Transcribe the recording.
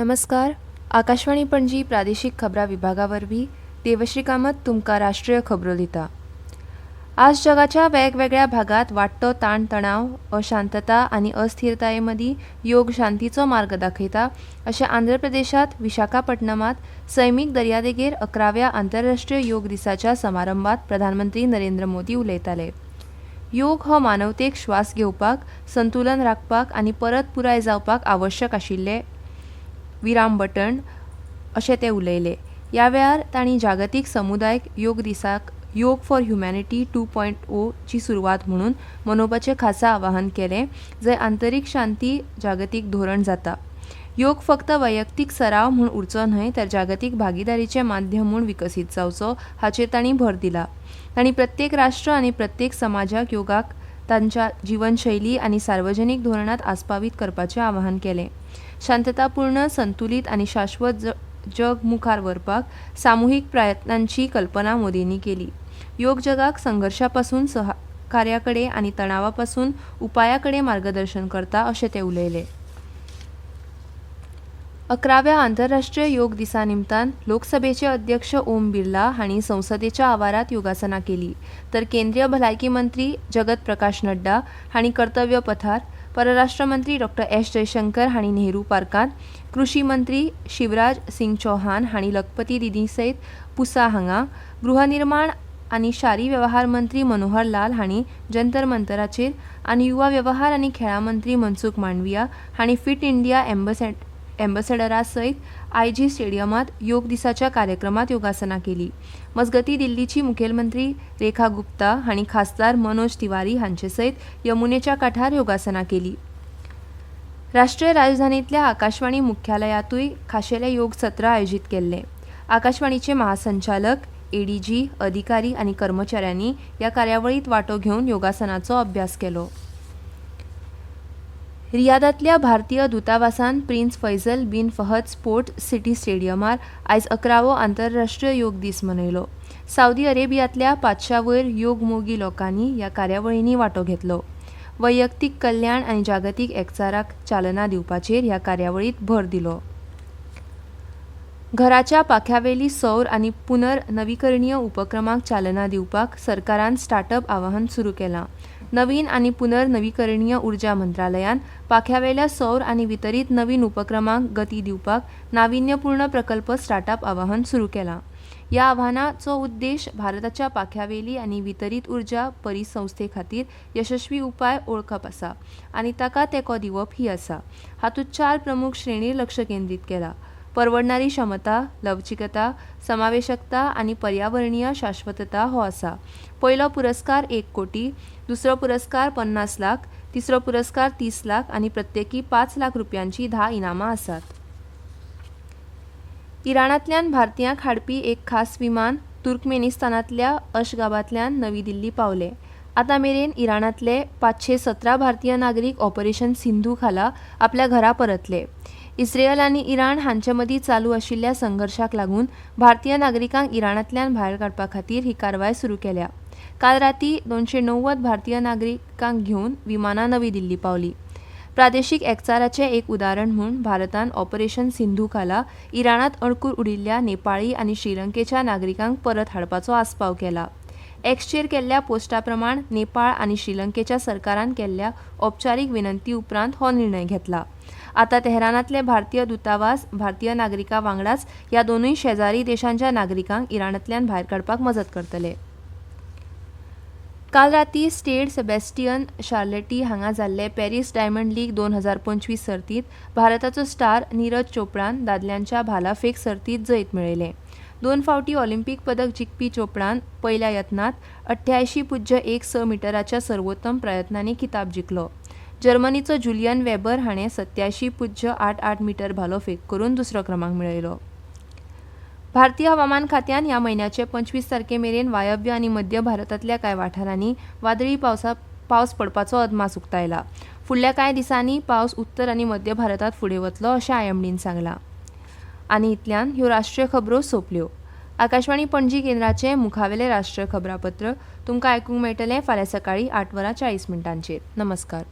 नमस्कार. आकाशवाणी पणजी प्रादेशीक खबरां विभागावरवीं देवश्री कामत तुमकां राष्ट्रीय खबरो दिता. आज जगाच्या वेगवेगळ्या भागात वाडटो ताणतणाव, अशांतता आनी अस्थिरताये मदीं योग शांतीचो मार्ग दाखयता अशें आंध्र प्रदेशांत विशाखापट्टणमांत सैमीक दर्यादेगेर 11व्या आंतरराष्ट्रीय योग दिसाच्या समारंभात प्रधानमंत्री नरेंद्र मोदी उलयताले. योग हो मानवतेक श्वास घेवपाक, संतुलन राखपाक आनी परत पुराय जावपाक आवश्यक आशिल्लें विरामबटण अशें ते उलयले. ह्या वेळार तांणी जागतीक समुदायाक योग दिसाक योग फॉर ह्युमॅनिटी 2.0 ची सुरवात म्हणून मनोवपाचें खासा आवाहन केलें, जंय आंतरीक शांती जागतीक धोरण जाता. योग फक्त वैयक्तीक सराव म्हूण उरचो न्हय तर जागतीक भागीदारीचें माध्यम म्हूण विकसीत जावचो हाचेर तांणी भर दिला. तांणी प्रत्येक राष्ट्र आनी प्रत्येक समाजाक योगाक तांच्या जिवनशैली आनी सार्वजनीक धोरणांत आस्पावीत करपाचें आवाहन केलें. शांततापूर्ण, संतुलीत आनी शाश्वत जग मुखार व्हरपाक सामुहीक प्रयत्नांची कल्पना मोदींनी केली. योग जगाक संघर्षापासून सहकार्या कडेन आनी तणावा पासून उपाया कडेन मार्गदर्शन करता अशें ते उलयले. 11व्या आंतरराष्ट्रीय योग दिसा निमतान लोकसभेचे अध्यक्ष ओम बिर्ला हांणी संसदेच्या आवारात योगासना केली, तर केंद्रीय भलायकी मंत्री जगत प्रकाश नड्डा हांणी कर्तव्य पथार, परराष्ट्र मंत्री डॉ. एस. जयशंकर हांणी नेहरू पार्कांत, कृषी मंत्री शिवराज सिंग चौहान हांणी लखपती दिदी सयत पुसा हांगा, गृहनिर्माण आनी शारी वेवहार मंत्री मनोहर लाल हांणी जंतर मंतराचेर आनी युवा वेवहार आनी खेळां मंत्री मनसुख मांडविया हांणी फिट इंडिया एम्बेसेडरा सयत आयजी स्टेडियमांत योग दिसाच्या कार्यक्रमात योगासना केली. मजगती दिल्लीची मुखेलमंत्री रेखा गुप्ता हांणी खासदार मनोज तिवारी हांचे सयत यमुनेच्या कांठार योगासना केली. राष्ट्रीय राजधानींतल्या आकाशवाणी मुख्यालयातूय खाशेले योग सत्र आयोजीत केल्ले. आकाशवाणीचे महासंचालक, एडीजी, अधिकारी आनी कर्मचाऱ्यांनी ह्या कार्यावळींत वांटो घेवन योगासनाचो अभ्यास केलो. रियादांतल्या भारतीय दुतावासान प्रिन्स फैझल बिन फहद स्पोर्ट्स सिटी स्टेडियमार आयज 11वो आंतरराष्ट्रीय योग दीस मनयलो. सावदी अरेबियांतल्या 500 वयर योग मोगी लोकांनी ह्या कार्यावळींनी वांटो घेतलो. वैयक्तीक कल्याण आनी जागतीक एकचाराक चालना दिवपाचेर ह्या कार्यावळींत भर दिलो. घराच्या पाख्यावेली सौर आनी पुनर्नवीकरणीय उपक्रमांक चालना दिवपाक सरकारान स्टार्टअप आवाहन सुरू केलां. नवीन आनी पुनर्नवीकरणीय उर्जा मंत्रालयान पाख्यावेल्या सौर आनी वितरीत नवीन उपक्रमांक गती दिवपाक नाविन्यपूर्ण प्रकल्प स्टार्टअप आवाहन सुरू केलां. ह्या आव्हानाचो उद्देश भारताच्या पाख्यावेली आनी वितरीत उर्जा परिसंस्थे खातीर यशस्वी उपाय ओळखप आसा आनी ताका तेंको दिवप ही आसा. हातूंत 4 प्रमुख श्रेणीर लक्ष केंद्रीत केलां: परवडणारी क्षमता, लवचिकता, समावेशकता आनी पर्यावरणीय शाश्वतता हो आसा. पयलो पुरस्कार 1 कोटी, दुसरो पुरस्कार 50 लाख, तिसरो पुरस्कार 30 लाख आनी प्रत्येकी 5 लाख रुपयांची 10 इनामां आसात. इराणांतल्यान भारतीयांक हाडपी एक खास विमान तुर्कमेनिस्तानांतल्या अशगाबांतल्यान नवी दिल्ली पावलें. आतां मेरेन इराणांतले 517 भारतीय नागरीक ऑपरेशन सिंधू खाला आपल्या घरा परतले. इस्रेयल आनी इराण हांचे मदीं चालू आशिल्ल्या संघर्शाक लागून भारतीय नागरिकांक इराणांतल्यान भायर काडपा खातीर ही कारवाय सुरू केल्या. काल रातीं 290 भारतीय नागरिकांक घेवन विमानां नवी दिल्ली पावली. प्रादेशीक एकचाराचें एक उदाहरण म्हूण भारतान ऑपरेशन सिंधू खाला इराणांत अडकून उडिल्ल्या नेपाळी आनी श्रीलंकेच्या नागरिकांक परत हाडपाचो आस्पाव केला. एक्सचेर केल्ल्या पोस्टा प्रमाण नेपाळ आनी श्रीलंकेच्या सरकारान केल्ल्या औपचारीक विनंती उपरांत हो निर्णय घेतला. आतां तेहरानांतले भारतीय दुतावास भारतीय नागरिकां वांगडाच ह्या दोनूय शेजारी देशांच्या नागरिकांक इराणांतल्यान भायर काडपाक मजत करतले. काल रातीं स्टेड सेबॅस्टियन शार्लेटी हांगा जाल्ले पॅरीस डायमंड लीग 2025 सर्तींत भारताचो स्टार नीरज चोपडान दादल्यांच्या भालाफेक सर्तींत जैत मेळयलें. 2 फावटी ऑलिंपीक पदक जिखपी चोपडान पयल्या यत्नांत 88.16 मिटराच्या सर्वोत्तम प्रयत्नांनी किताब जिखलो. जर्मनीचो जुलियन वेबर हाणें 87.88 मिटर भालो फेक करून दुसरो क्रमांक मेळयलो. भारतीय हवामान खात्यान ह्या म्हयन्याचे 25 तारखे मेरेन वायव्य आनी मध्य भारतांतल्या कांय वाठारांनी वादळी पावस पडपाचो अदमास उक्तायला. फुडल्या कांय दिसांनी पावस उत्तर आनी मध्य भारतांत फुडें वतलो अशें आयएमडीन सांगलां. आनी इतल्यान ह्यो राष्ट्रीय खबरो सोंपल्यो. आकाशवाणी पणजी केंद्राचें मुखावेलें राष्ट्रीय खबरापत्र तुमकां आयकूंक मेळटलें फाल्यां सकाळीं 8:40 नमस्कार.